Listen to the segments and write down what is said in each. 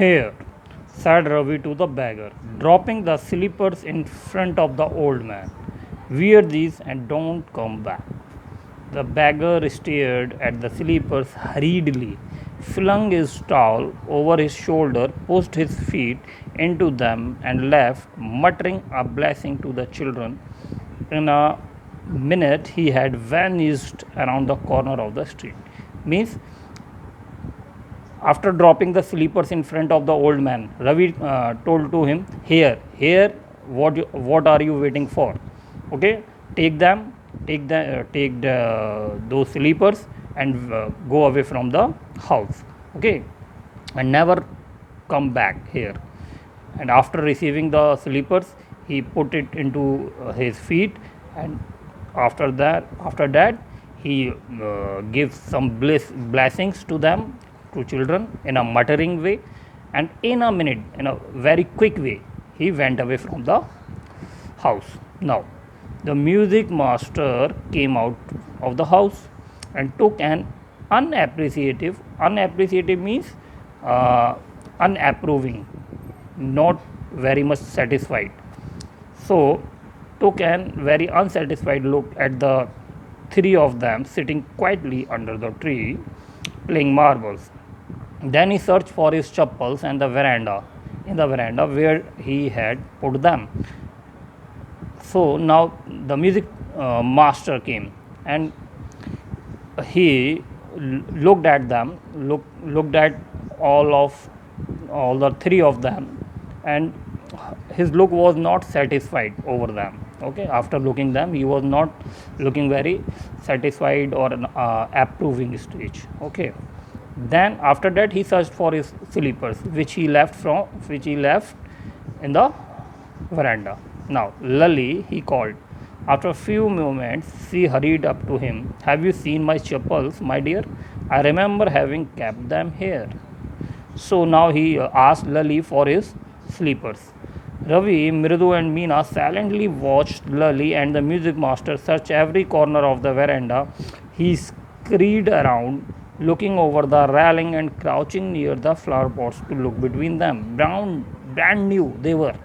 "Here," said Ravi to the beggar, dropping the slippers in front of the old man. "Wear these and don't come back." The beggar stared at the slippers hurriedly, flung his towel over his shoulder, pushed his feet into them, and left, muttering a blessing to the children. In a minute, he had vanished around the corner of the street. Means, after dropping the slippers in front of the old man, Ravi told to him, "Here, what are you waiting for? Okay, take them, those slippers and go away from the house. Okay, and never come back here." And after receiving the slippers, he put it into his feet, and after that he gives some blessings to them, to children, in a muttering way, and in a minute, in a very quick way, he went away from the house. Now the music master came out of the house and took an unappreciative means unapproving, not very much satisfied. So took an very unsatisfied look at the three of them sitting quietly under the tree playing marbles. Then he searched for his chappals and in the veranda where he had put them. So now the music master came, and he looked at them, looked at all the three of them, and his look was not satisfied over them. Okay, after looking them, he was not looking very satisfied or approving stage. Okay, then after that he searched for his slippers, which he left in the veranda. Now Lali, he called. After a few moments, she hurried up to him. "Have you seen my chappals, my dear? I remember having kept them here." So now he asked Lali for his slippers. Ravi, Mridu, and Meena silently watched Lali and the music master search every corner of the veranda. He scurried around, looking over the railing and crouching near the flower pots to look between them. Brand new they were.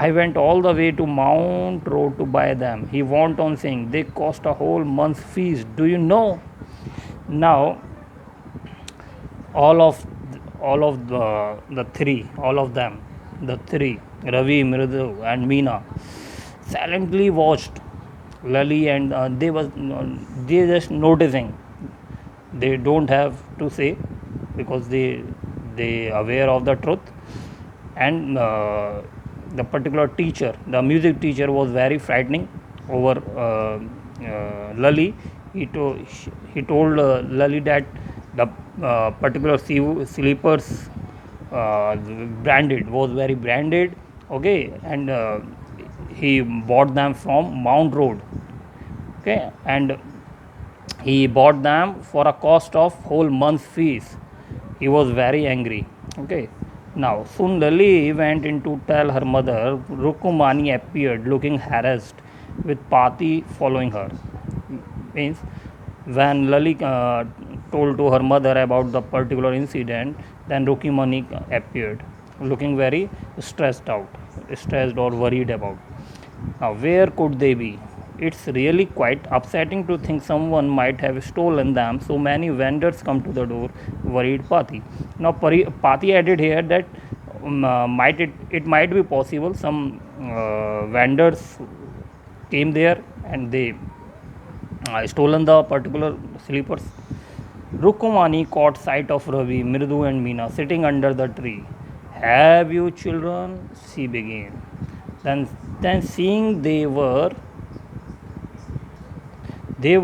"I went all the way to Mount Road to buy them," he went on saying. "They cost a whole month's fees. Do you know?" Now all of them, the three, Ravi, Mridu, and Meena, silently watched Lali, and they just noticing. They don't have to say, because they aware of the truth. And the particular teacher, the music teacher, was very frightening over Lali. He told Lali that the particular slippers was very branded. Okay, and he bought them from Mount Road. Okay, and he bought them for a cost of whole month's fees. He was very angry. Okay, now soon Lali went in to tell her mother. Rukumani appeared looking harassed, with Pati following her. Means, when Lali told to her mother about the particular incident, then Rukumani appeared looking very stressed or worried about. Now where could they be? It's really quite upsetting to think someone might have stolen them. So many vendors come to the door, worried Pati. Now Pati added here that it might be possible some vendors came there and they stolen the particular slippers. Rukumani caught sight of Ravi, Mridu, and Meena sitting under the tree. "Have you children?" she began. Then seeing they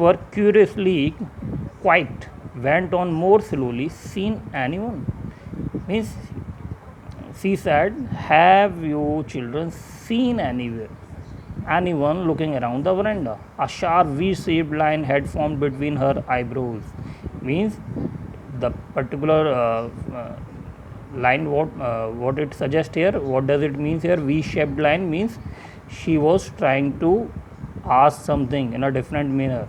were curiously quiet, went on more slowly. "Seen anyone?" Means, she said, "Have you children seen anyone looking around the veranda?" A sharp V-shaped line had formed between her eyebrows. Means, the particular line, what it suggests here, what does it mean here? V-shaped line means she was trying to ask something in a different manner.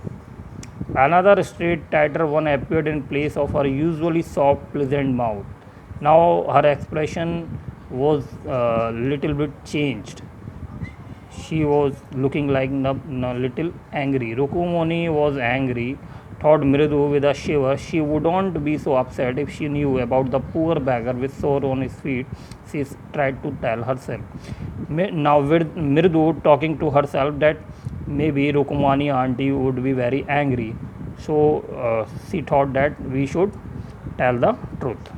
Another straight, tighter one appeared in place of her usually soft, pleasant mouth. Now her expression was little bit changed. She was looking like a little angry. Rukumoni was angry, thought Mridu with a shiver. She wouldn't be so upset if she knew about the poor beggar with sore on his feet, she tried to tell herself. Now with Mridu talking to herself that maybe Rukumani auntie would be very angry. So she thought that we should tell the truth.